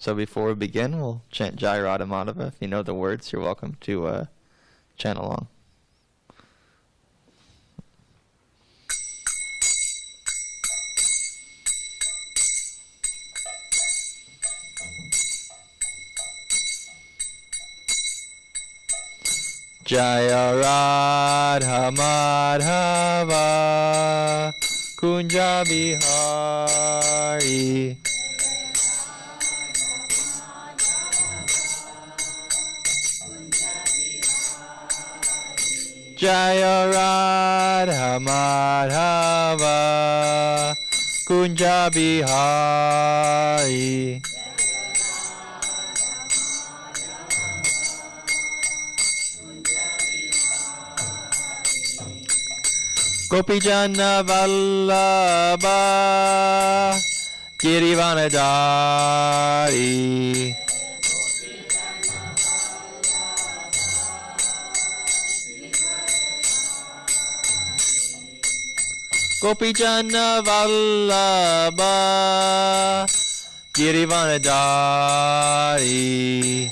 So before we begin, we'll chant Jai Radha Madhava. If you know the words, you're welcome to chant along. Jaya Radha Madhava Kunja Bihari Jaya Radha Madhava Kunja Bihari Gopijana Vallabha Girivanadari Gopijana Vallabha Girivanadari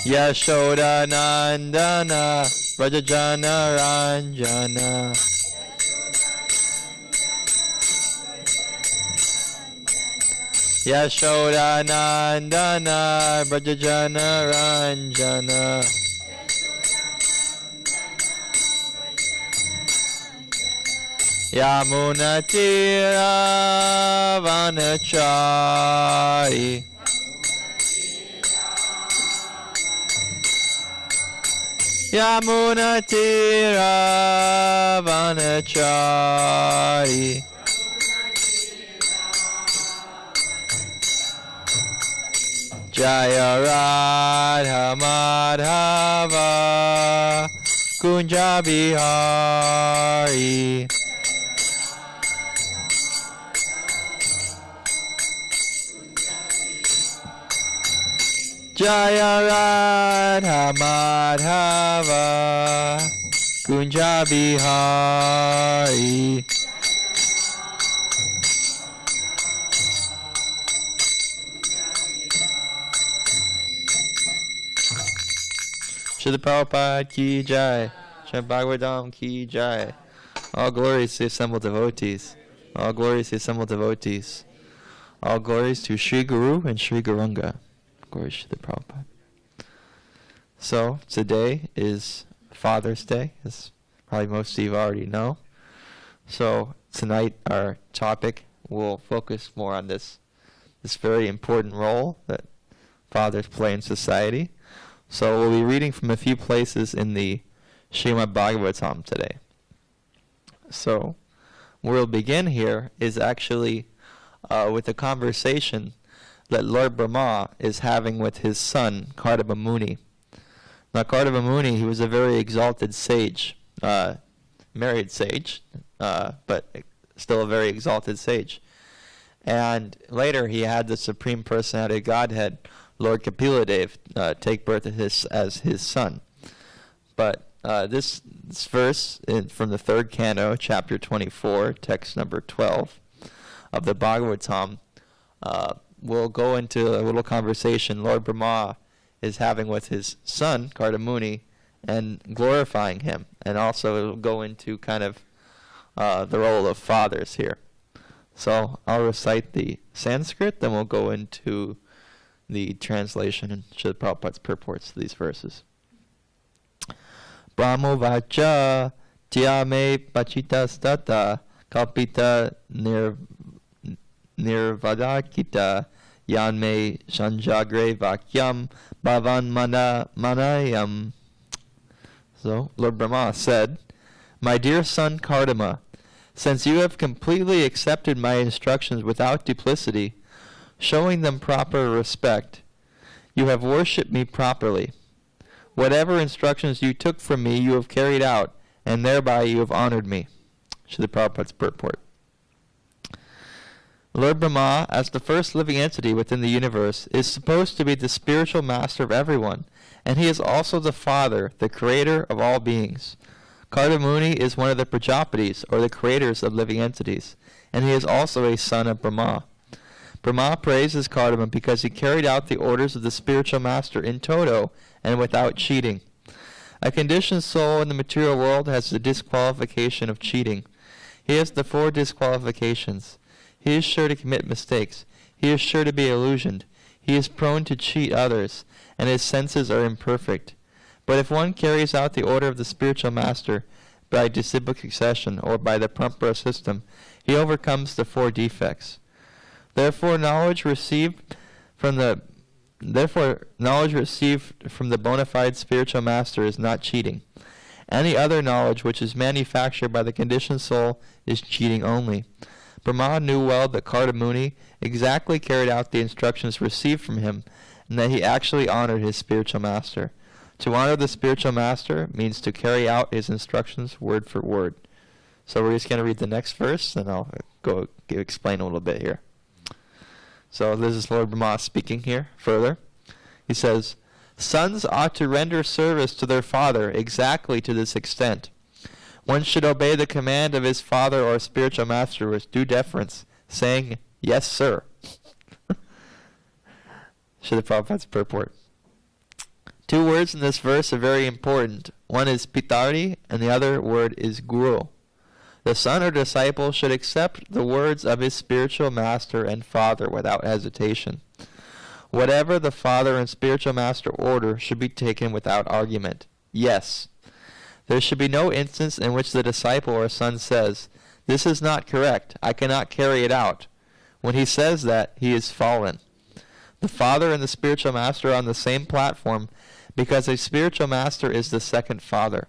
Yashoda Nandana Rajajana Ranjana Yashoda Nandana Rajajana Ranjana Yamuna Tira Vanachari Yamuna Tira Vanachari Jaya Radha Madhava Kunja Bihari Jaya Radha Madhava Kunja Bihari Srila Prabhupada ki jai, Srila Bhagavatam ki jai. All glories to assembled devotees. All glories to assembled devotees. All glories to Sri Guru and Sri Gauranga. Glories to the Prabhupada. So today is Father's Day, as probably most of you already know. So tonight our topic will focus more on this very important role that fathers play in society. So we'll be reading from a few places in the Srimad Bhagavatam today. So where we'll begin here is actually with a conversation that Lord Brahma is having with his son, Kardama Muni. Now Kardama Muni, he was a very exalted sage, married sage, but still a very exalted sage. And later he had the Supreme Personality of Godhead, Lord Kapiladev, take birth as his son. But this verse from the third canto, chapter 24, text number 12 of the Bhagavatam, will go into a little conversation Lord Brahma is having with his son, Kardamuni, and glorifying him. And also it will go into kind of the role of fathers here. So I'll recite the Sanskrit, then we'll go into the translation and Srila Prabhupada's purports to these verses. Brahmo vacha tyame pachitastata kalpita nirvadakita yanme sanjagre vakyam bhavan manayam. So Lord Brahma said, "My dear son Kardama, since you have completely accepted my instructions without duplicity, showing them proper respect, you have worshipped me properly. Whatever instructions you took from me you have carried out, and thereby you have honored me." Srila Prabhupada's purport. Lord Brahma, as the first living entity within the universe, is supposed to be the spiritual master of everyone, and he is also the Father, the creator of all beings. Kardamuni is one of the Prajapatis, or the creators of living entities, and he is also a son of Brahma. Brahma praises Kardama because he carried out the orders of the spiritual master in toto and without cheating. A conditioned soul in the material world has the disqualification of cheating. He has the 4 disqualifications. He is sure to commit mistakes. He is sure to be illusioned. He is prone to cheat others, and his senses are imperfect. But if one carries out the order of the spiritual master by disciplic succession or by the Parampara system, he overcomes the 4 defects. Therefore, knowledge received from the bona fide spiritual master is not cheating. Any other knowledge which is manufactured by the conditioned soul is cheating only. Brahma knew well that Kardamuni exactly carried out the instructions received from him, and that he actually honored his spiritual master. To honor the spiritual master means to carry out his instructions word for word. So we're just going to read the next verse, and I'll go explain a little bit here. So this is Lord Brahma speaking here further. He says, sons ought to render service to their father exactly to this extent. One should obey the command of his father or spiritual master with due deference, saying, yes, sir. Srila Prabhupada's purport. 2 words in this verse are very important. One is pitari, and the other word is guru. The son or disciple should accept the words of his spiritual master and father without hesitation. Whatever the father and spiritual master order should be taken without argument. Yes. There should be no instance in which the disciple or son says, this is not correct, I cannot carry it out. When he says that, he is fallen. The father and the spiritual master are on the same platform because a spiritual master is the second father.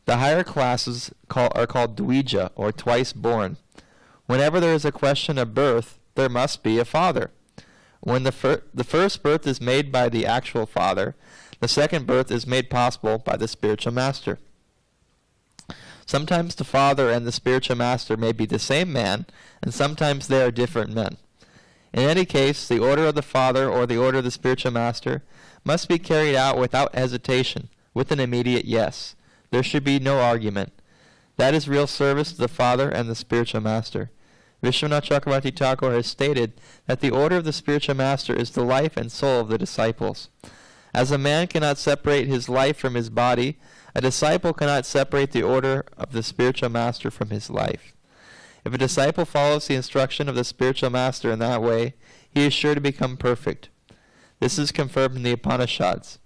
The higher classes are called Dvija, or twice born. Whenever there is a question of birth, there must be a father. When the first birth is made by the actual father, the second birth is made possible by the spiritual master. Sometimes the father and the spiritual master may be the same man, and sometimes they are different men. In any case, the order of the father or the order of the spiritual master must be carried out without hesitation, with an immediate yes. There should be no argument. That is real service to the father and the spiritual master. Vishwanath Chakravarti Thakur has stated that the order of the spiritual master is the life and soul of the disciples. As a man cannot separate his life from his body, a disciple cannot separate the order of the spiritual master from his life. If a disciple follows the instruction of the spiritual master in that way, he is sure to become perfect. This is confirmed in the Upanishads.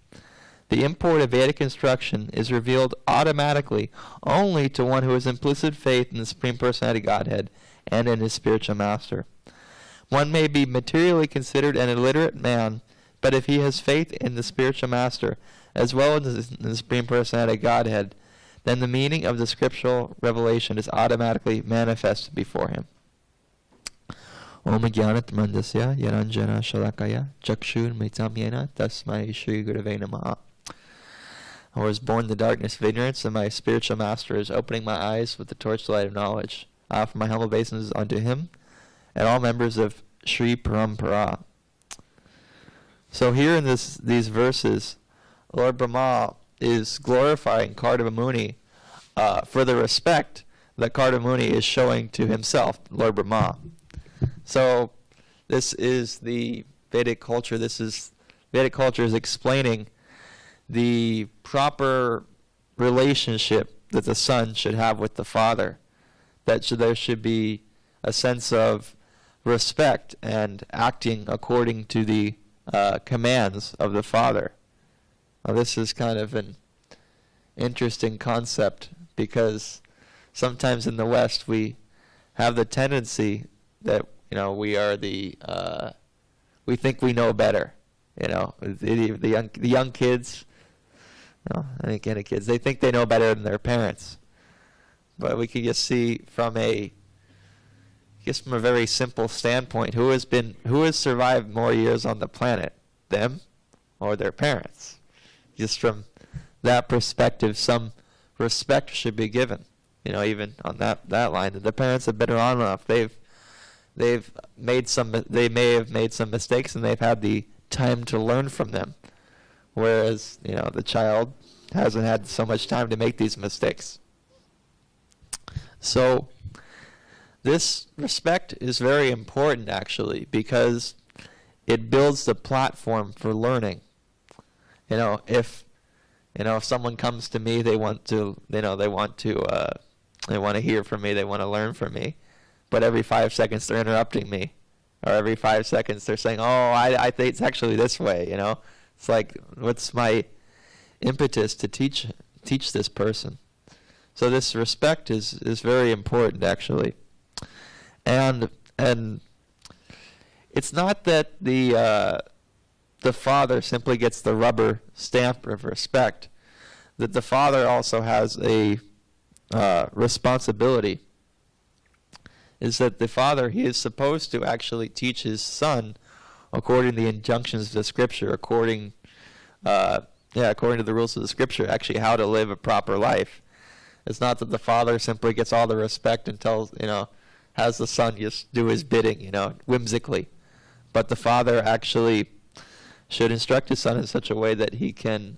The import of Vedic instruction is revealed automatically only to one who has implicit faith in the Supreme Personality Godhead and in his spiritual master. One may be materially considered an illiterate man, but if he has faith in the spiritual master as well as in the Supreme Personality Godhead, then the meaning of the scriptural revelation is automatically manifested before him. Om Jnanat Mandasya Yaranjana Shalakaya Chakshur Mitamyena Tasmai Shri Gurave Namaha. I was born in the darkness of ignorance, and my spiritual master is opening my eyes with the torchlight of knowledge. I offer my humble obeisances unto him and all members of Sri Parampara. So here in these verses, Lord Brahma is glorifying Kardamuni for the respect that Kardamuni is showing to himself, Lord Brahma. So this is the Vedic culture. Vedic culture is explaining the proper relationship that the son should have with the father. There should be a sense of respect and acting according to the commands of the father. Now, this is kind of an interesting concept because sometimes in the West we have the tendency that we are we think we know better. The young kids. Any kids, they think they know better than their parents. But we could just see from a very simple standpoint, who has survived more years on the planet, them or their parents? Just from that perspective, some respect should be given. Even on that line, that the parents have been around enough. They may have made some mistakes, and they've had the time to learn from them. Whereas, the child, hasn't had so much time to make these mistakes. So this respect is very important, actually, because it builds the platform for learning. If someone comes to me, they want to hear from me, they want to learn from me, but every 5 seconds they're interrupting me, or every 5 seconds they're saying, "Oh, I think it's actually this way." It's like, what's my impetus to teach this person? So this respect is very important, actually, and it's not that the father simply gets the rubber stamp of respect, that the father also has a responsibility. Is that the father, he is supposed to actually teach his son according to the injunctions of the scripture, according to the rules of the scripture, actually how to live a proper life. It's not that the father simply gets all the respect and has the son just do his bidding, whimsically. But the father actually should instruct his son in such a way that he can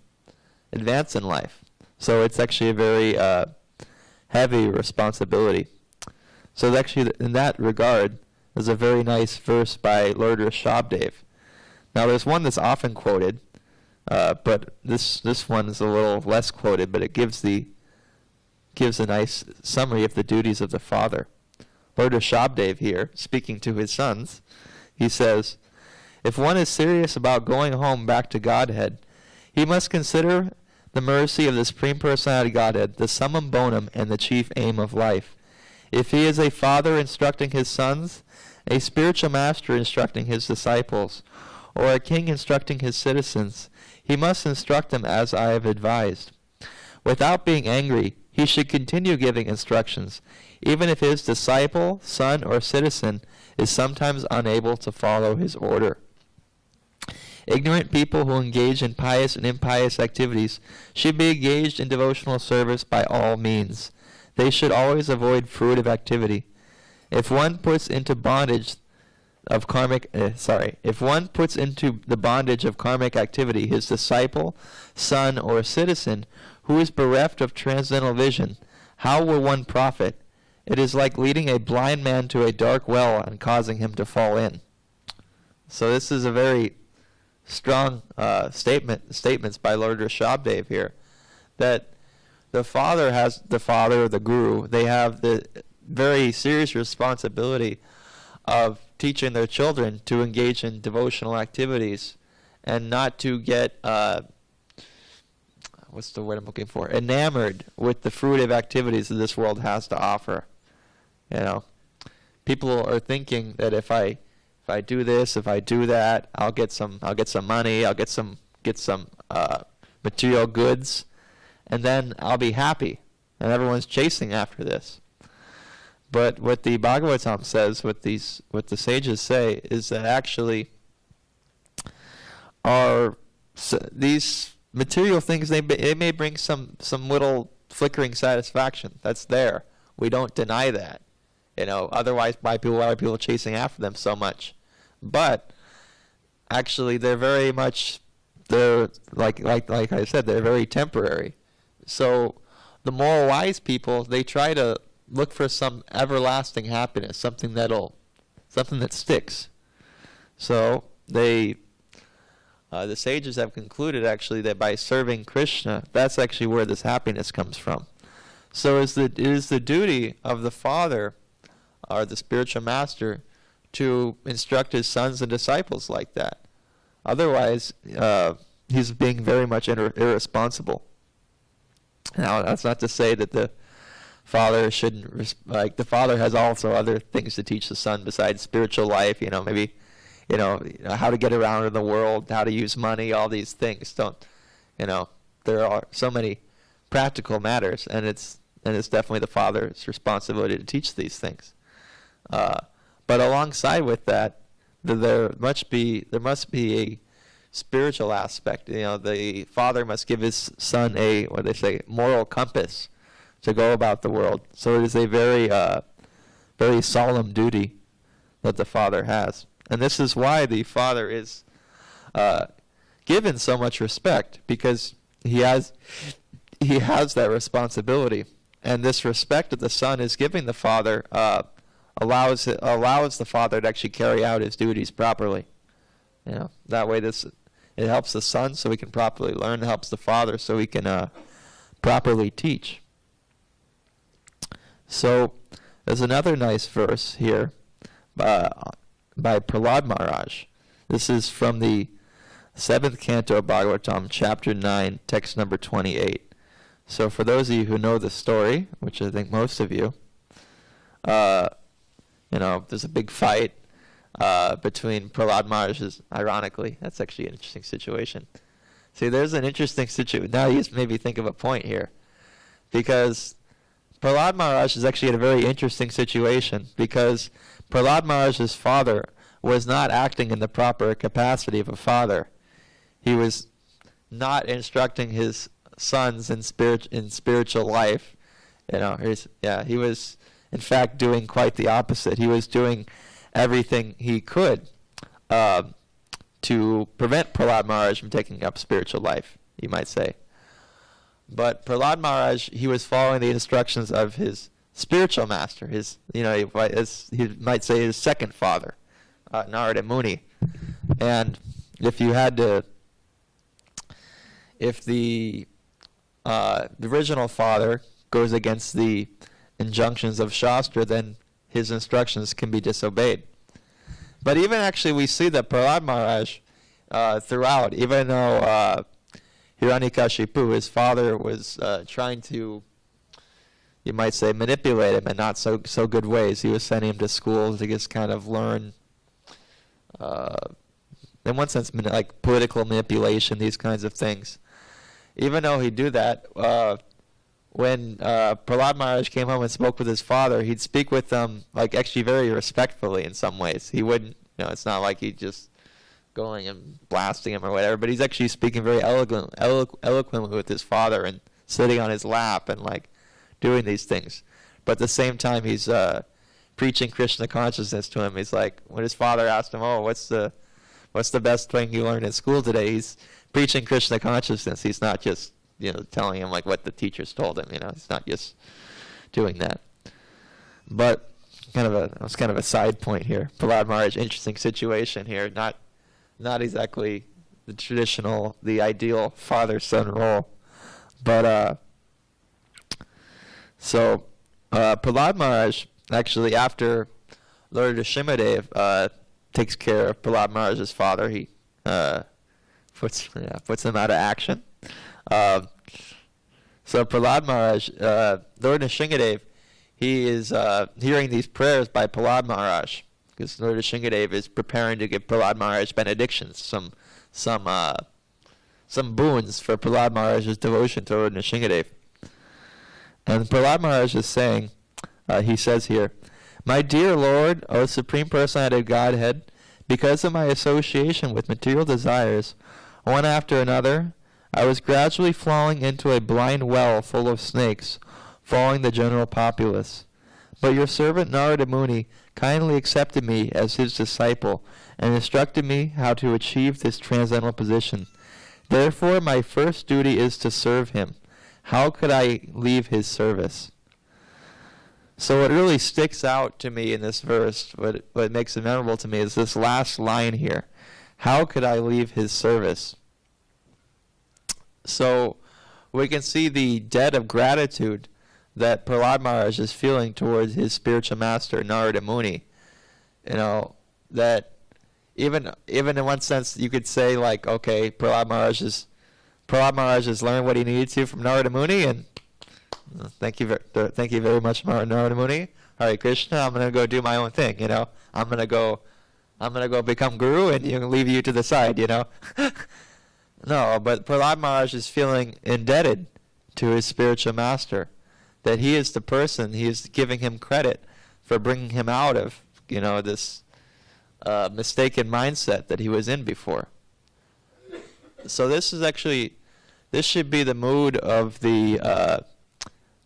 advance in life. So it's actually a very heavy responsibility. So actually, in that regard, there's a very nice verse by Lord Rishabdev. Now, there's one that's often quoted, but this one is a little less quoted, but it gives a nice summary of the duties of the father. Lord Rishabdev here, speaking to his sons, he says, "If one is serious about going home back to Godhead, he must consider the mercy of the Supreme Personality Godhead, the summum bonum and the chief aim of life. If he is a father instructing his sons, a spiritual master instructing his disciples, or a king instructing his citizens, he must instruct them as I have advised. Without being angry, he should continue giving instructions, even if his disciple, son, or citizen is sometimes unable to follow his order. Ignorant people who engage in pious and impious activities should be engaged in devotional service by all means. They should always avoid fruitive activity. If one puts into the bondage of karmic activity his disciple, son, or citizen who is bereft of transcendental vision, how will one profit? It is like leading a blind man to a dark well and causing him to fall in." So this is a very strong statements by Lord Rishabdev here, that the father, or the guru, they have the very serious responsibility of teaching their children to engage in devotional activities and not to get what's the word I'm looking for? Enamored with the fruitive activities that this world has to offer. People are thinking that if I do this, if I do that, I'll get some money, I'll get some material goods, and then I'll be happy. And everyone's chasing after this. But what the Bhagavatam says, what the sages say, is that actually these material things, they may bring some little flickering satisfaction. That's there. We don't deny that. Otherwise, why are people chasing after them so much? But actually, they're very much, like I said, they're very temporary. So the moral wise people, they try to look for some everlasting happiness, something that sticks. So the sages have concluded actually that by serving Krishna, that's actually where this happiness comes from. So it is the duty of the father, or the spiritual master, to instruct his sons and disciples like that. Otherwise, he's being very much irresponsible. Now, that's not to say that the father shouldn't, the father has also other things to teach the son besides spiritual life, maybe, how to get around in the world, how to use money, all these things. There are so many practical matters, and it's definitely the father's responsibility to teach these things. But alongside with that, there must be a spiritual aspect. The father must give his son a, moral compass to go about the world. So it is a very, very solemn duty that the father has. And this is why the father is given so much respect, because he has that responsibility, and this respect that the son is giving the father allows the father to actually carry out his duties properly. That way it helps the son so he can properly learn. It helps the father so he can properly teach. So there's another nice verse here by Prahlad Maharaj. This is from the 7th canto of Bhagavatam, chapter 9, text number 28. So for those of you who know the story, which I think most of you, there's a big fight between Prahlad Maharaj. Ironically, that's actually an interesting situation. See, there's an interesting situation. Now you maybe think of a point here. Because Prahlad Maharaj is actually in a very interesting situation, because Prahlad Maharaj's father was not acting in the proper capacity of a father. He was not instructing his sons in spiritual life. He was in fact doing quite the opposite. He was doing everything he could to prevent Prahlad Maharaj from taking up spiritual life, you might say. But Prahlad Maharaj, he was following the instructions of his spiritual master, he might say his second father, Narada Muni. And if the original father goes against the injunctions of Shastra, then his instructions can be disobeyed. But even actually we see that Prahlad Maharaj throughout, even though Hiranyakashipu, his father, was trying to, you might say, manipulate him in not so good ways. He was sending him to school to just kind of learn, in one sense, like political manipulation, these kinds of things. Even though he'd do that, when Prahlad Maharaj came home and spoke with his father, he'd speak with them like actually very respectfully in some ways. He wouldn't, it's not like he'd just going and blasting him or whatever, but he's actually speaking very eloquently with his father and sitting on his lap and like doing these things. But at the same time, he's preaching Krishna consciousness to him. He's like, when his father asked him, what's the best thing you learned in school today? He's preaching Krishna consciousness. He's not just telling him like what the teachers told him. He's not just doing that. But it's kind of a side point here. Prahlad Maharaj, interesting situation here. Not exactly the traditional, the ideal father-son role. But so Prahlad Maharaj, actually after Lord Nrsimhadev takes care of Prahlad Maharaj's father, he puts him out of action. So Prahlad Maharaj, Lord Nrsimhadev, he is hearing these prayers by Prahlad Maharaj, because Lord Nrsimhadev is preparing to give Prahlad Maharaj benedictions, some boons for Prahlad Maharaj's devotion to Lord Nrsimhadev. And Prahlad Maharaj is saying, he says here, "My dear Lord, O Supreme Personality of Godhead, because of my association with material desires, one after another, I was gradually falling into a blind well full of snakes, following the general populace. But your servant Narada Muni kindly accepted me as his disciple and instructed me how to achieve this transcendental position. Therefore, my first duty is to serve him. How could I leave his service?" So what really sticks out to me in this verse, what makes it memorable to me, is this last line here. How could I leave his service? So we can see the debt of gratitude that Prahlad Maharaj is feeling towards his spiritual master, Narada Muni. That even in one sense you could say like, okay, Prahlad Maharaj has learned what he needed to from Narada Muni, and thank you very much, Narada Muni. Harekrishna, I'm gonna go do my own thing. I'm gonna go become guru, and leave you to the side. No, but Prahlad Maharaj is feeling indebted to his spiritual master, that he is the person, he is giving him credit for bringing him out of, this mistaken mindset that he was in before. So this should be the mood of the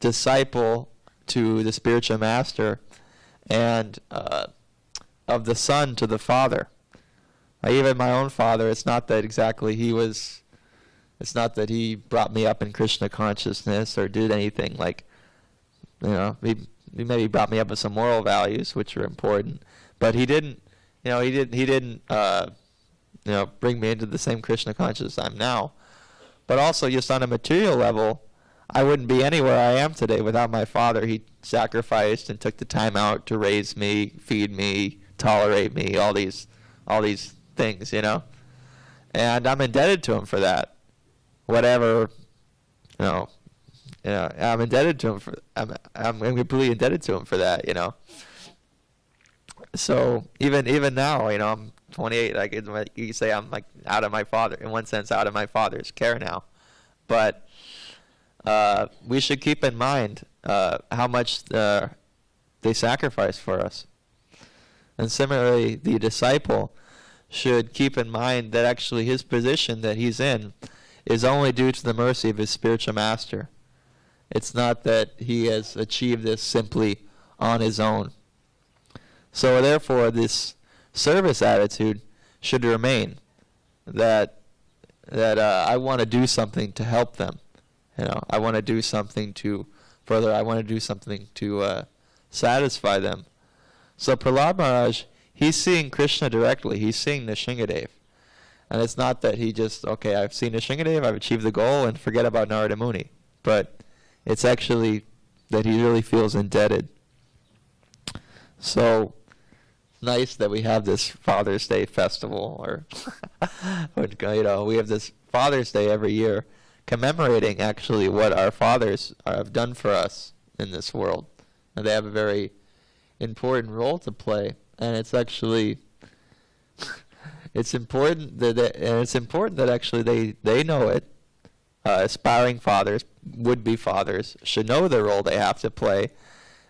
disciple to the spiritual master, and of the son to the father. Even my own father, it's not that exactly he was It's not that he brought me up in Krishna consciousness or did anything like, he maybe brought me up with some moral values, which are important, but he didn't, bring me into the same Krishna consciousness I'm now. But also, just on a material level, I wouldn't be anywhere I am today without my father. He sacrificed and took the time out to raise me, feed me, tolerate me, all these things, And I'm indebted to him for that. Whatever, I'm indebted to him for. I'm completely indebted to him for that, So even now, I'm 28. Like you can say, I'm like out of my father, in one sense, out of my father's care now. But we should keep in mind how much they sacrifice for us. And similarly, the disciple should keep in mind that actually his position that he's in is only due to the mercy of his spiritual master. It's not that he has achieved this simply on his own. So therefore, this service attitude should remain, that I want to do something to help them. I want to do something to further. I want to do something to satisfy them. So Prahlad Maharaj, he's seeing Krishna directly. He's seeing Nrsingadev. And it's not that he just, okay, I've seen Nrsingadev, I've achieved the goal, and forget about Narada Muni. But it's actually that he really feels indebted. So nice that we have this Father's Day festival, or we have this Father's Day every year, commemorating actually what our fathers have done for us in this world. And they have a very important role to play, and it's actually it's important that actually they know it. Aspiring fathers, would-be fathers, should know the role they have to play,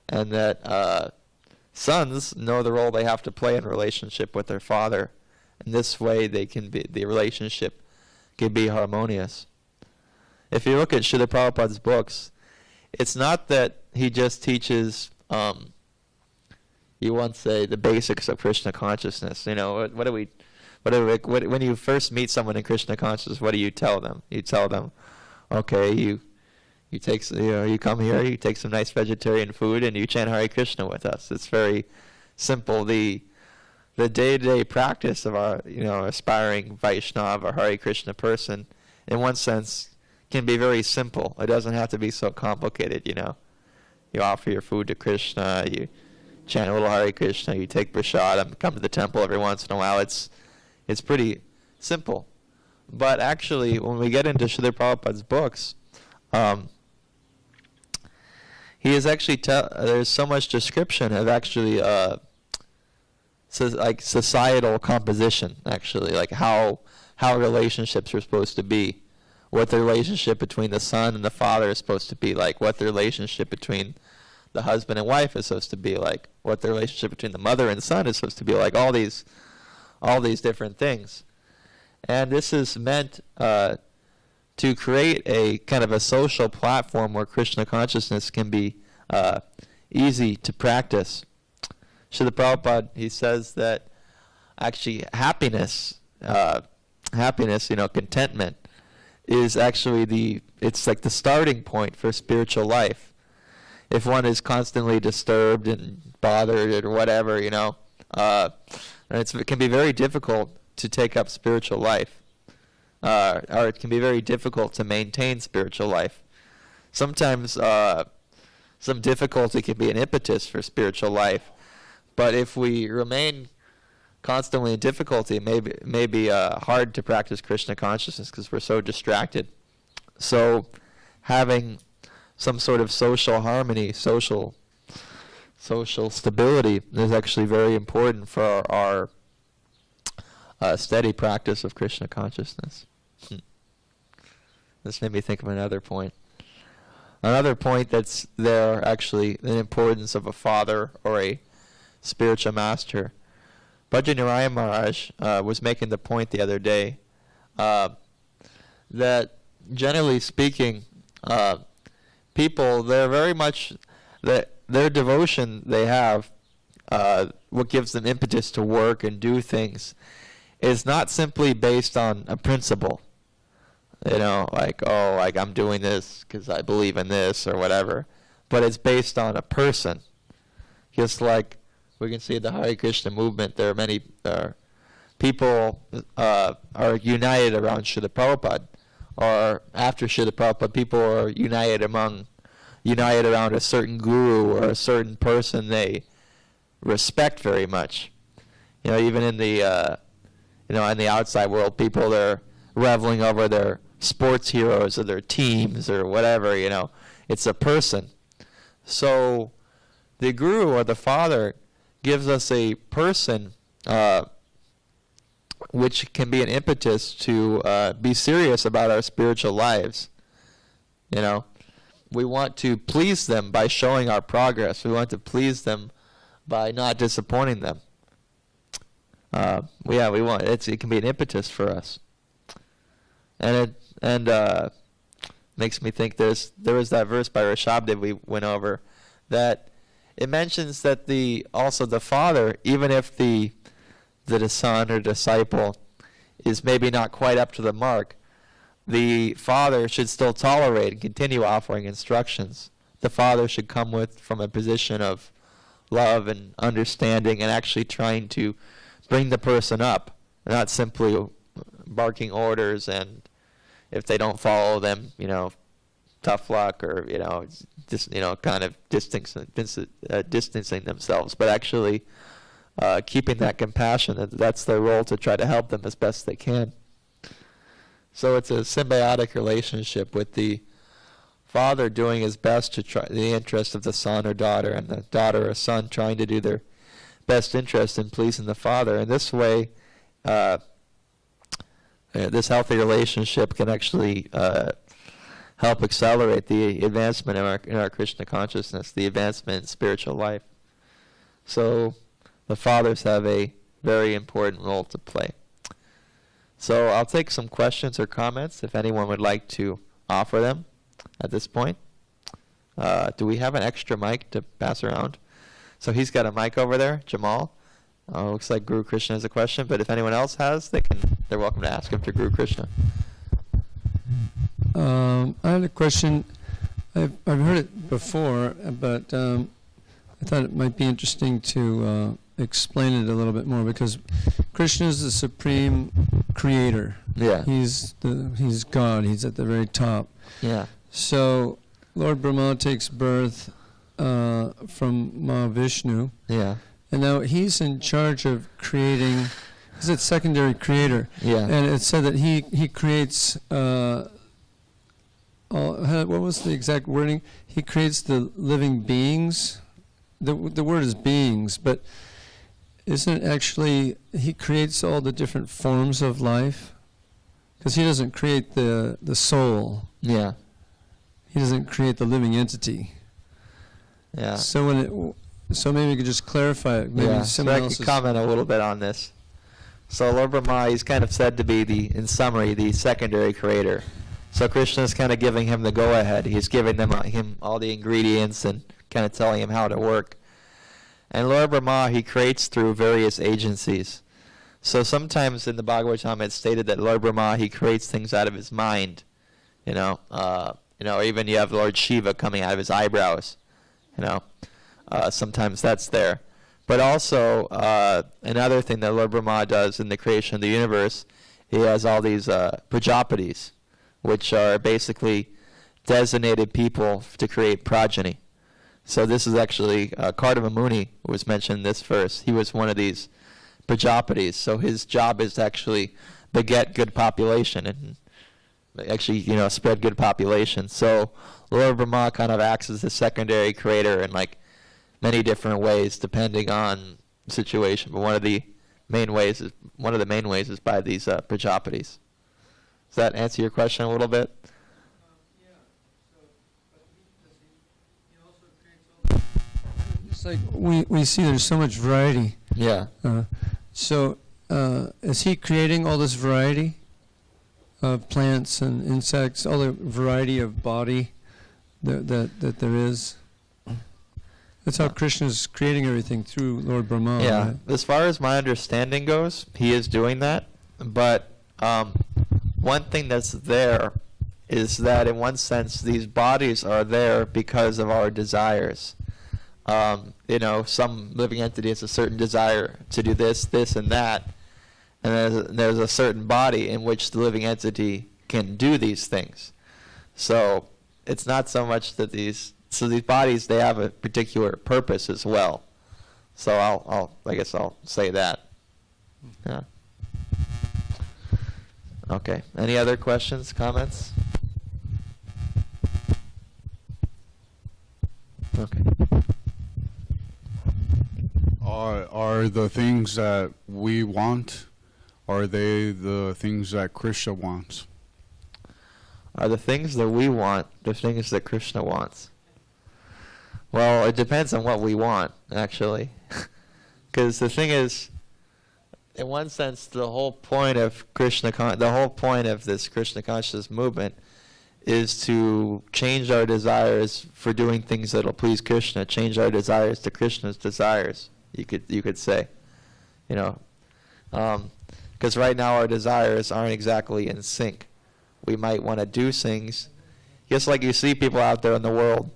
and that sons know the role they have to play in relationship with their father. And this way, the relationship can be harmonious. If you look at Srila Prabhupada's books, it's not that he just teaches, you once say, the basics of Krishna consciousness. When you first meet someone in Krishna consciousness, what do you tell them? You tell them, okay, you come here, you take some nice vegetarian food, and you chant Hare Krishna with us. It's very simple. The day-to-day practice of our aspiring Vaishnava or Hare Krishna person, in one sense, can be very simple. It doesn't have to be so complicated. You offer your food to Krishna, you chant a little Hare Krishna, you take prasadam, come to the temple every once in a while. It's pretty simple. But actually, when we get into Srila Prabhupada's books, he is actually there's so much description of actually like societal composition, actually, like how relationships are supposed to be, what the relationship between the son and the father is supposed to be like, what the relationship between the husband and wife is supposed to be like, what the relationship between the mother and son is supposed to be like, all these different things. And this is meant to create a kind of a social platform where Krishna consciousness can be easy to practice. Srila Prabhupada, he says that actually happiness, contentment, is actually it's like the starting point for spiritual life. If one is constantly disturbed and bothered or whatever, it can be very difficult to take up spiritual life, or it can be very difficult to maintain spiritual life. Sometimes some difficulty can be an impetus for spiritual life, but if we remain constantly in difficulty, it may be hard to practice Krishna consciousness because we're so distracted. So having some sort of social harmony, social stability is actually very important for our steady practice of Krishna consciousness. This made me think of another point. Another point that's there, actually, the importance of a father or a spiritual master. Bhajan Narayan Maharaj was making the point the other day that, generally speaking, people, they're very much, their devotion they have, what gives them impetus to work and do things, is not simply based on a principle. You know, like, oh, like I'm doing this because I believe in this or whatever. But it's based on a person. Just like we can see the Hare Krishna movement, there are many people are united around Srila Prabhupada. Or after Srila Prabhupada, people are united around a certain guru or a certain person they respect very much. You know, even in the in the outside world, people they're reveling over their sports heroes or their teams or whatever. You know, it's a person. So the guru or the father gives us a person which can be an impetus to be serious about our spiritual lives. You know, we want to please them by showing our progress. We want to please them by not disappointing them. We want it can be an impetus for us. And it makes me think there was that verse by Rishabdev we went over that it mentions that the father, even if the son or disciple is maybe not quite up to the mark, the father should still tolerate and continue offering instructions. The father should come from a position of love and understanding and actually trying to bring the person up, not simply barking orders, and if they don't follow them, you know, tough luck, or just kind of distancing themselves, but actually keeping that compassion. That's their role, to try to help them as best they can. So it's a symbiotic relationship with the father doing his best to try the interest of the son or daughter, and the daughter or son trying to do their best interest in pleasing the father. And this way, this healthy relationship can actually help accelerate the advancement in our Krishna consciousness, the advancement in spiritual life. So the fathers have a very important role to play. So I'll take some questions or comments if anyone would like to offer them at this point. Do we have an extra mic to pass around? So he's got a mic over there, Jamal. Looks like Guru Krishna has a question, but if anyone else has, they're welcome to ask him to Guru Krishna. I had a question. I've heard it before, but I thought it might be interesting to explain it a little bit more, because Krishna is the supreme creator. Yeah. He's God. He's at the very top. Yeah. So Lord Brahma takes birth from Mahavishnu. Yeah. And now he's in charge of creating. He's a secondary creator. Yeah. And it said that he creates. What was the exact wording? He creates the living beings. The word is beings, but isn't it actually he creates all the different forms of life? Because he doesn't create the soul. Yeah. He doesn't create the living entity. Yeah. So maybe you could just clarify it. Maybe so I could comment a little bit on this. So Lord Brahma, he's kind of said to be in summary, the secondary creator. So Krishna is kind of giving him the go-ahead. He's giving him all the ingredients and kind of telling him how to work. And Lord Brahma, he creates through various agencies. So sometimes in the Bhagavatam it's stated that Lord Brahma, he creates things out of his mind. Even you have Lord Shiva coming out of his eyebrows. Sometimes that's there. But also another thing that Lord Brahma does in the creation of the universe, he has all these Prajapatis, which are basically designated people to create progeny. So this is actually Kardama Muni was mentioned in this verse. He was one of these Prajapatis. So his job is to actually beget good population and actually, spread good population. So Lord Brahma kind of acts as the secondary creator in many different ways depending on the situation. But one of the main ways is by these Prajapatis. Does that answer your question a little bit? It's like we see there's so much variety. Yeah. So is he creating all this variety of plants and insects, all the variety of body that there is? That's how Krishna's creating everything through Lord Brahma. Yeah. Right? As far as my understanding goes, he is doing that. But one thing that's there is that in one sense these bodies are there because of our desires. Some living entity has a certain desire to do this, this, and that, and there's a certain body in which the living entity can do these things. So it's not so much that these bodies, they have a particular purpose as well. So I guess I'll say that. Yeah. Okay. Any other questions, comments? Okay. Are the things that we want, are they the things that Krishna wants? Are the things that we want the things that Krishna wants? Well, it depends on what we want, actually. Because the thing is, in one sense, the whole point of this Krishna consciousness movement is to change our desires for doing things that'll please Krishna, change our desires to Krishna's desires. You could say, because right now our desires aren't exactly in sync. We might want to do things, just like you see people out there in the world.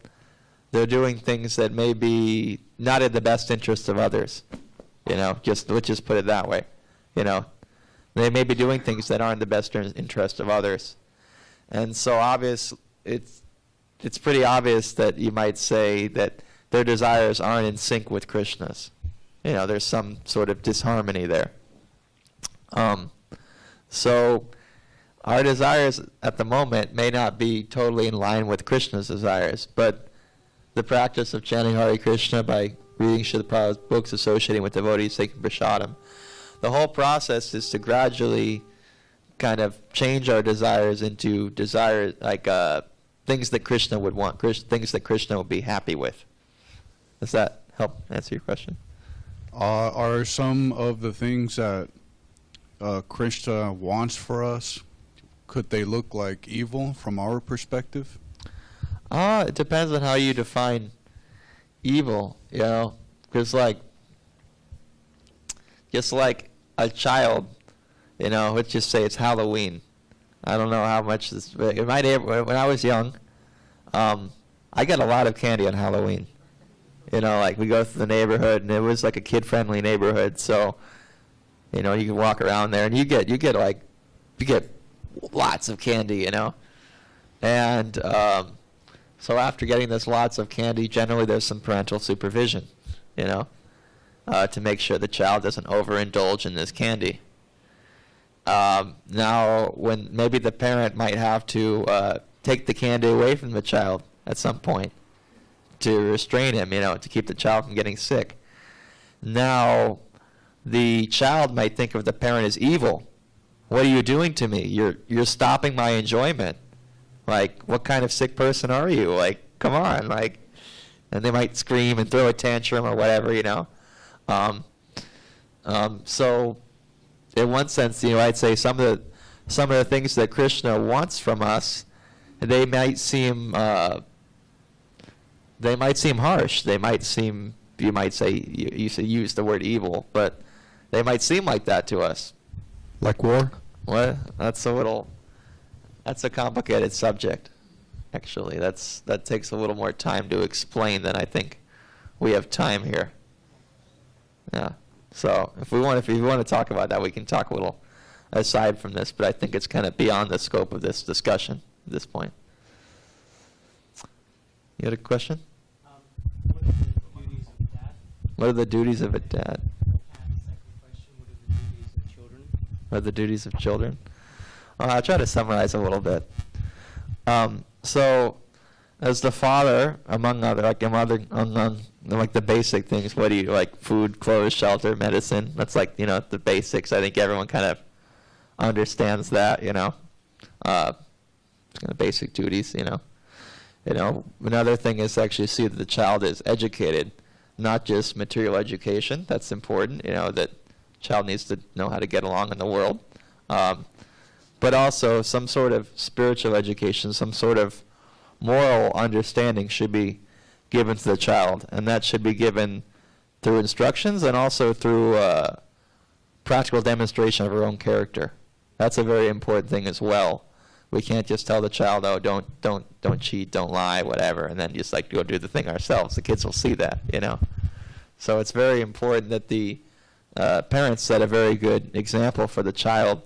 They're doing things that may be not in the best interest of others. Let's just put it that way. They may be doing things that aren't in the best interest of others. And so it's pretty obvious that you might say that their desires aren't in sync with Krishna's. There's some sort of disharmony there. So our desires at the moment may not be totally in line with Krishna's desires, but the practice of chanting Hare Krishna by reading Srila Prabhupada's books, associating with devotees, taking prasadam, the whole process is to gradually kind of change our desires into desires like things that Krishna would want, things that Krishna would be happy with. Does that help answer your question? Are some of the things that Krishna wants for us, could they look like evil from our perspective? It depends on how you define evil, because just like a child, let's just say it's Halloween. I don't know how much this, in my neighborhood, when I was young, I got a lot of candy on Halloween. We go through the neighborhood, and it was like a kid-friendly neighborhood, so, you can walk around there, and you get lots of candy, and so after getting this lots of candy, generally there's some parental supervision, to make sure the child doesn't overindulge in this candy. Now, when maybe the parent might have to take the candy away from the child at some point to restrain him, to keep the child from getting sick. Now, the child might think of the parent as evil. What are you doing to me? You're stopping my enjoyment. What kind of sick person are you? Come on, and they might scream and throw a tantrum or whatever, So, in one sense, I'd say some of the things that Krishna wants from us, they might seem harsh. They might seem, you might say, you use the word evil, but they might seem like that to us. Like war? What? That's a complicated subject, actually. That takes a little more time to explain than I think we have time here. Yeah. So if you want to talk about that, we can talk a little aside from this, but I think it's kind of beyond the scope of this discussion at this point. You had a question? What are the duties of a dad? What are the duties of children? I'll try to summarize a little bit. So, as the father, among other, the basic things, what do you like? Food, clothes, shelter, medicine. That's the basics. I think everyone kind of understands that. Kind of basic duties. Another thing is to actually see that the child is educated, not just material education. That's important. That child needs to know how to get along in the world. But also some sort of spiritual education, some sort of moral understanding should be given to the child, and that should be given through instructions and also through practical demonstration of her own character. That's a very important thing as well. We can't just tell the child, oh, don't cheat, don't lie, whatever, and then just like go do the thing ourselves. The kids will see that, you know. So it's very important that the parents set a very good example for the child.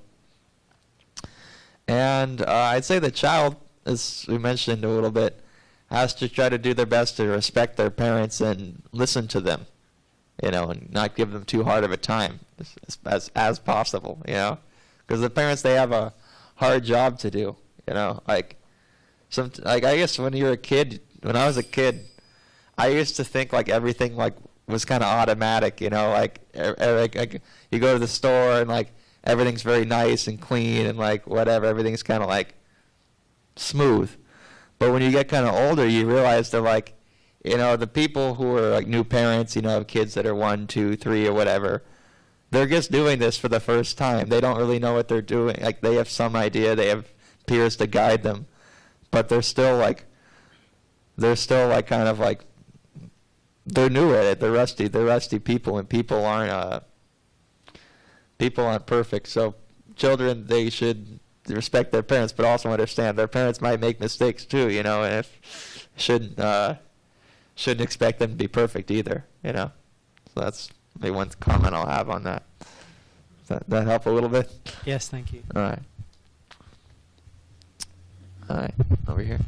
And I'd say the child, as we mentioned a little bit, has to try to do their best to respect their parents and listen to them, you know, and not give them too hard of a time as possible, you know. Because the parents, they have a hard job to do, you know. Like I guess when you're a kid, when I was a kid, I used to think like everything like was kind of automatic, you know, like you go to the store and like everything's very nice and clean and like whatever, everything's kind of like smooth. But when you get kind of older, you realize that like, you know, the people who are like new parents, you know, kids that are 1, 2, 3 or whatever, they're just doing this for the first time. They don't really know what they're doing. Like they have some idea, they have peers to guide them, but they're still like kind of like, they're new at it. They're rusty people, and people aren't perfect. So children, they should respect their parents, but also understand their parents might make mistakes too, you know, and if shouldn't expect them to be perfect either, you know. So that's maybe one comment I'll have on that. Does that help a little bit? Yes, thank you. All right, over here.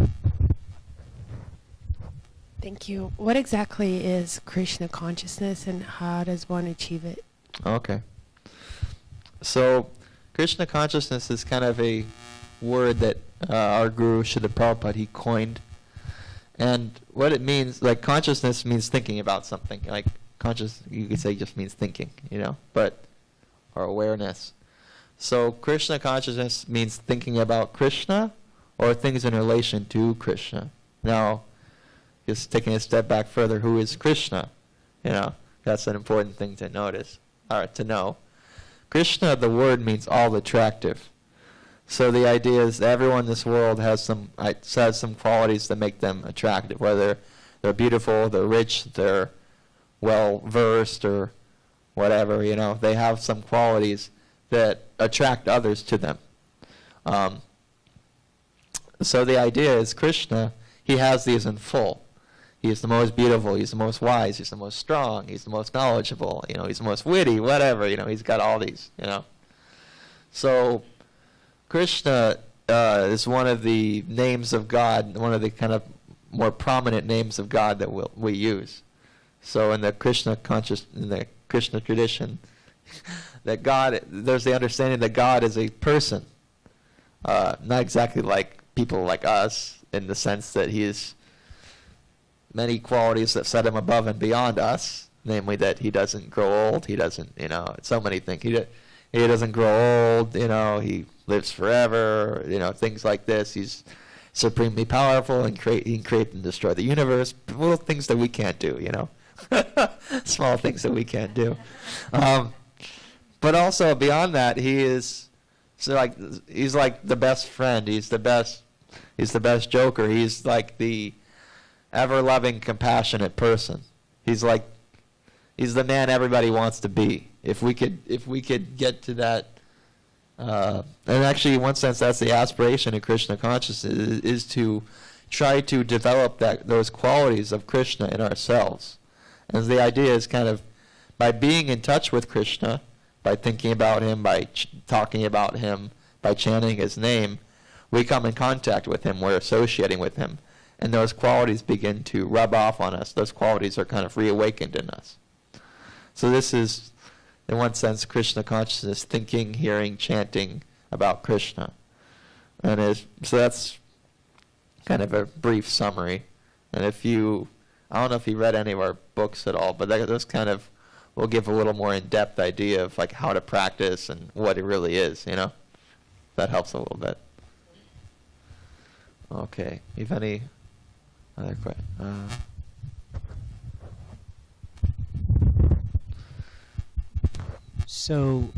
Thank you. What exactly is Krishna consciousness, and how does one achieve it? Okay. So, Krishna consciousness is kind of a word that our guru Srila Prabhupada, he coined. And what it means, like consciousness means thinking about something. Like conscious, you could say just means thinking, you know, or awareness. So Krishna consciousness means thinking about Krishna or things in relation to Krishna. Now, just taking a step back further, who is Krishna? You know, that's an important thing to notice, or to know. Krishna, the word means all attractive. So the idea is that everyone in this world has some qualities that make them attractive, whether they're beautiful, they're rich, they're well-versed, or whatever, you know. They have some qualities that attract others to them. So the idea is Krishna, he has these in full. He's the most beautiful, he's the most wise, he's the most strong, he's the most knowledgeable, you know, he's the most witty, whatever, you know, he's got all these, you know. So Krishna is one of the names of God, one of the kind of more prominent names of God that we use. So in the Krishna tradition, that God, there's the understanding that God is a person, not exactly like people like us, in the sense that he is many qualities that set him above and beyond us, namely that he doesn't grow old, he doesn't, you know, so many things. He doesn't grow old, you know, he lives forever, you know, things like this. He's supremely powerful and he can create and destroy the universe, little things that we can't do, you know. Small things that we can't do. But also beyond that, he's like the best friend, he's the best joker, he's like the ever-loving, compassionate person. He's the man everybody wants to be. If we could get to that, and actually, in one sense, that's the aspiration of Krishna consciousness, is to try to develop those qualities of Krishna in ourselves. And the idea is kind of by being in touch with Krishna, by thinking about him, by talking about him, by chanting his name, we come in contact with him, we're associating with him. And those qualities begin to rub off on us. Those qualities are kind of reawakened in us. So this is, in one sense, Krishna consciousness, thinking, hearing, chanting about Krishna. So that's kind of a brief summary. And I don't know if you read any of our books at all, but those kind of will give a little more in-depth idea of like how to practice and what it really is, you know. That helps a little bit. Okay, you have any other questions? So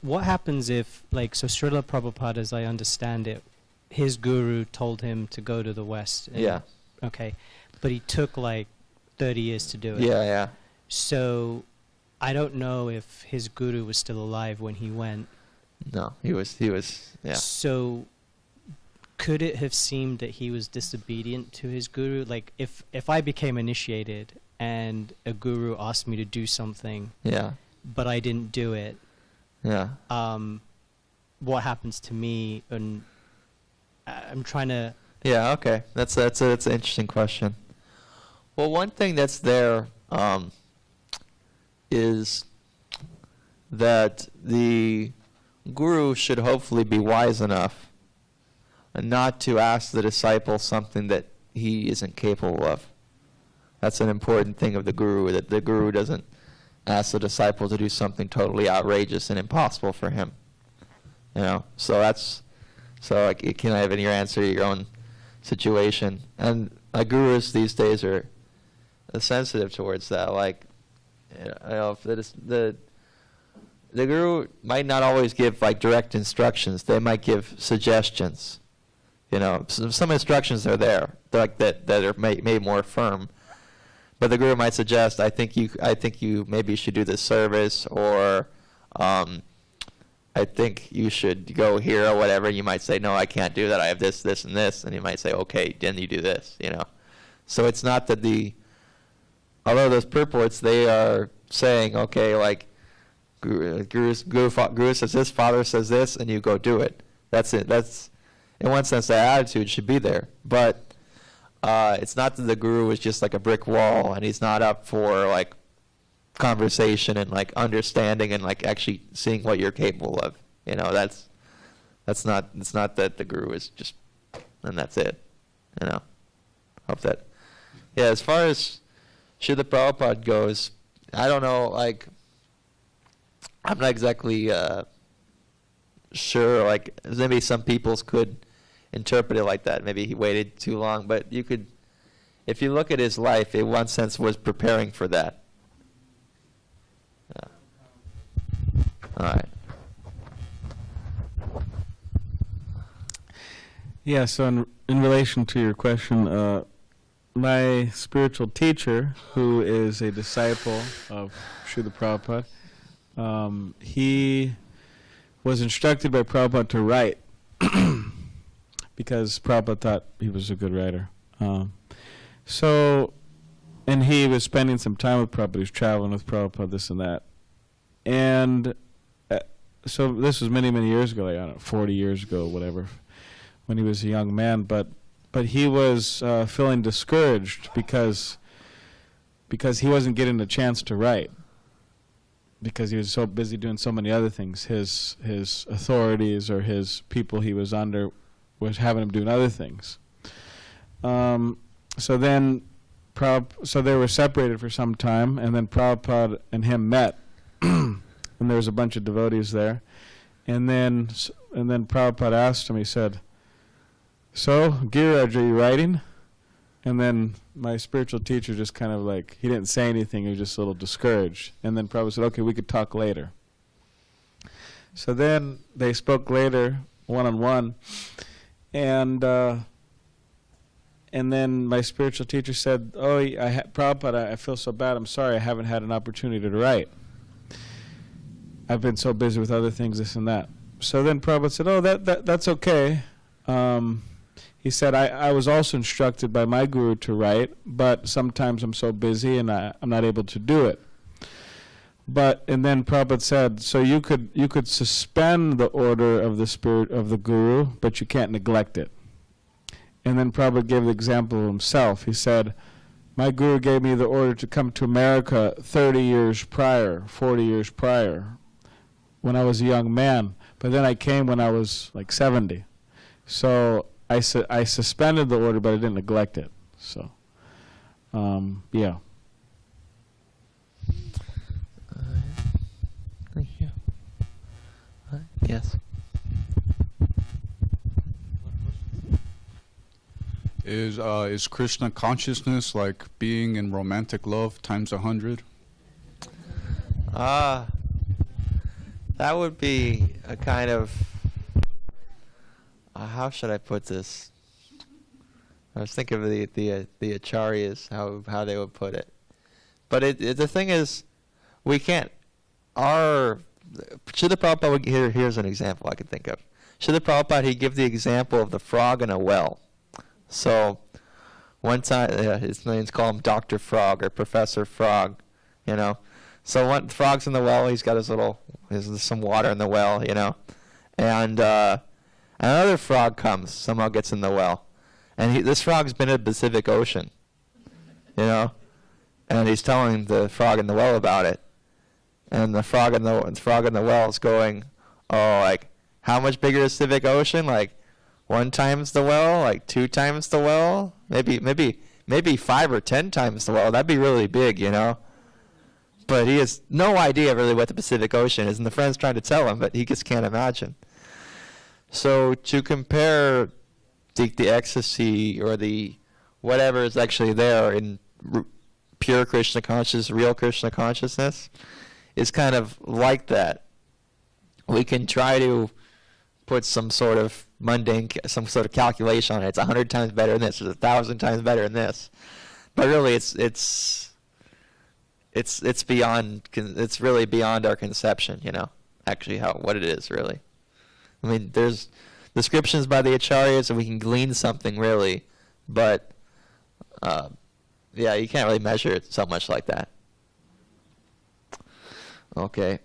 what happens if, like, so Srila Prabhupada, as I understand it, his guru told him to go to the West. Yeah. Okay. But he took like 30 years to do it. Yeah. So I don't know if his guru was still alive when he went. No, he was, yeah. So could it have seemed that he was disobedient to his guru? Like if I became initiated and a guru asked me to do something, Yeah, but I didn't do it, yeah. what happens to me? And I'm trying to. Yeah, okay. That's an interesting question. Well, one thing that's there is that the guru should hopefully be wise enough not to ask the disciple something that he isn't capable of. That's an important thing of the guru, that the guru doesn't ask the disciple to do something totally outrageous and impossible for him. You know, so like you can have in your answer your own situation, and like gurus these days are sensitive towards that. Like, you know, if the guru might not always give like direct instructions. They might give suggestions. You know, some instructions are there, like that are made more firm. But the guru might suggest, I think you maybe should do this service, or I think you should go here or whatever. You might say, no, I can't do that. I have this, this, and this. And you might say, okay, then you do this, you know. So it's not that although those purports, they are saying, okay, like, Guru says this, Father says this, and you go do it. That's it. That's, in one sense, the attitude should be there. But it's not that the Guru is just like a brick wall, and he's not up for, like, conversation and like understanding and like actually seeing what you're capable of. You know, it's not that the guru is just, and that's it. You know, hope that. Yeah, as far as Srila Prabhupada goes, I don't know, like, I'm not exactly sure, like, maybe some peoples could interpret it like that. Maybe he waited too long, but you could, if you look at his life, in one sense was preparing for that. All right. Yeah, so in relation to your question, my spiritual teacher, who is a disciple of Srila Prabhupada, he was instructed by Prabhupada to write because Prabhupada thought he was a good writer. And he was spending some time with Prabhupada. He was traveling with Prabhupada, this and that. And so this was many, many years ago, like, I don't know, 40 years ago, whatever, when he was a young man. But he was feeling discouraged because he wasn't getting a chance to write, because he was so busy doing so many other things. His authorities or his people he was under was having him doing other things. So they were separated for some time, and then Prabhupada and him met. And there was a bunch of devotees there, and then Prabhupada asked him. He said, "So, Giriraj, are you writing?" And then my spiritual teacher just kind of like, he didn't say anything. He was just a little discouraged. And then Prabhupada said, "Okay, we could talk later." So then they spoke later, one-on-one, and then my spiritual teacher said, "Oh, Prabhupada, I feel so bad. I'm sorry, I haven't had an opportunity to write. I've been so busy with other things, this and that." So then Prabhupada said, "Oh, that's okay." He said, I was also instructed by my guru to write, but sometimes I'm so busy and I'm not able to do it. And then Prabhupada said, so you could suspend the order of the spirit of the guru, but you can't neglect it. And then Prabhupada gave the example of himself. He said, my guru gave me the order to come to America 30 years prior, 40 years prior, when I was a young man. But then I came when I was like 70. So I suspended the order, but I didn't neglect it. So, yeah. Thank you. Yes. Is Krishna consciousness like being in romantic love times 100? That would be a kind of, how should I put this? I was thinking of the acharyas, how they would put it. But the thing is, we can't, our Srila Prabhupada, here's an example I could think of. Srila Prabhupada, he give the example of the frog in a well. So one time, his name's called him Dr. Frog or Professor Frog, you know. So one frog's in the well, he's got there's some water in the well, you know. And another frog comes, somehow gets in the well. And this frog's been in the Pacific Ocean, you know. And he's telling the frog in the well about it. And the frog in the well is going, oh, like, how much bigger is Pacific Ocean? Like, 1 times the well? Like, 2 times the well? Maybe 5 or 10 times the well. That'd be really big, you know? But he has no idea really what the Pacific Ocean is, and the friend's trying to tell him, but he just can't imagine. So to compare the ecstasy or the whatever is actually there in pure Krishna consciousness, real Krishna consciousness, is kind of like that. We can try to put some sort of mundane, some sort of calculation on it. It's 100 times better than this. It's 1,000 times better than this. But really, it's beyond. It's really beyond our conception. You know, actually, what it is really. I mean, there's descriptions by the acharyas, and we can glean something really, but yeah, you can't really measure it so much like that. Okay,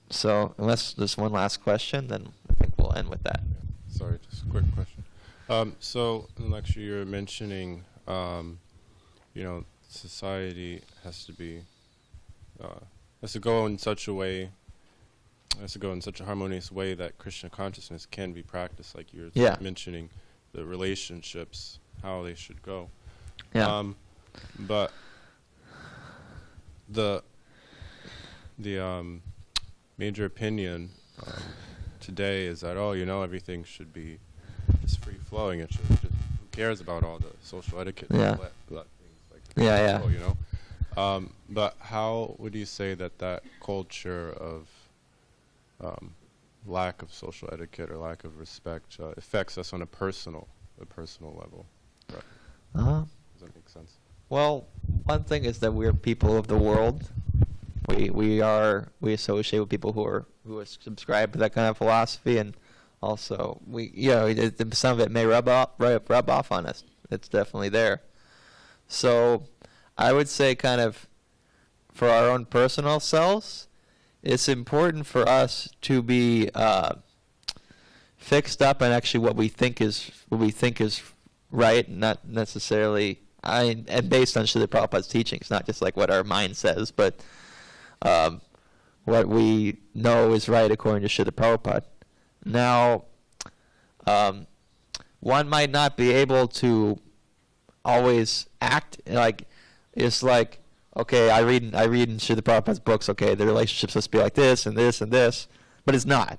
so unless there's one last question, then I think we'll end with that. Sorry, just a quick question. So in the lecture you were mentioning, society has to go in such a way, has to go in such a harmonious way that Krishna consciousness can be practiced, like you were mentioning the relationships, how they should go. Yeah. But the major opinion today is that everything should be just free flowing. It should just, who cares about all the social etiquette? Yeah. Let things Yeah. flow, but how would you say that culture of lack of social etiquette or lack of respect affects us on a personal level? Right. Uh-huh. Does that make sense? Well, one thing is that we're people of the world. We associate with people who subscribe to that kind of philosophy, and also some of it may rub off on us. It's definitely there. So I would say, kind of, for our own personal selves, it's important for us to be fixed up on actually what we think is right, not necessarily and based on Srila Prabhupada's teachings, not just like what our mind says, but what we know is right according to Srila Prabhupada. Now, one might not be able to always act like, it's like, okay, I read in Srila Prabhupada's books, okay, the relationship's supposed to be like this and this and this, but it's not.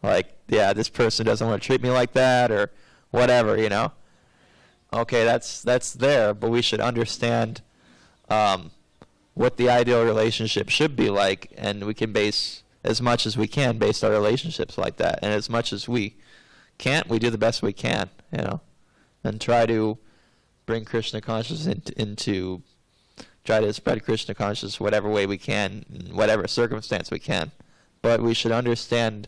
Like, yeah, this person doesn't want to treat me like that, or whatever, you know. Okay, that's there, but we should understand what the ideal relationship should be like, and we can base as much as we can base our relationships like that, and as much as we can't, we do the best we can, you know, and try to bring Krishna consciousness into try to spread Krishna consciousness whatever way we can, in whatever circumstance we can. But we should understand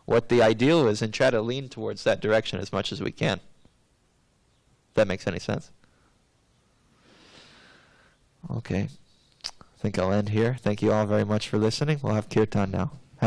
what the ideal is and try to lean towards that direction as much as we can. If that makes any sense. Okay. I think I'll end here. Thank you all very much for listening. We'll have kirtan now.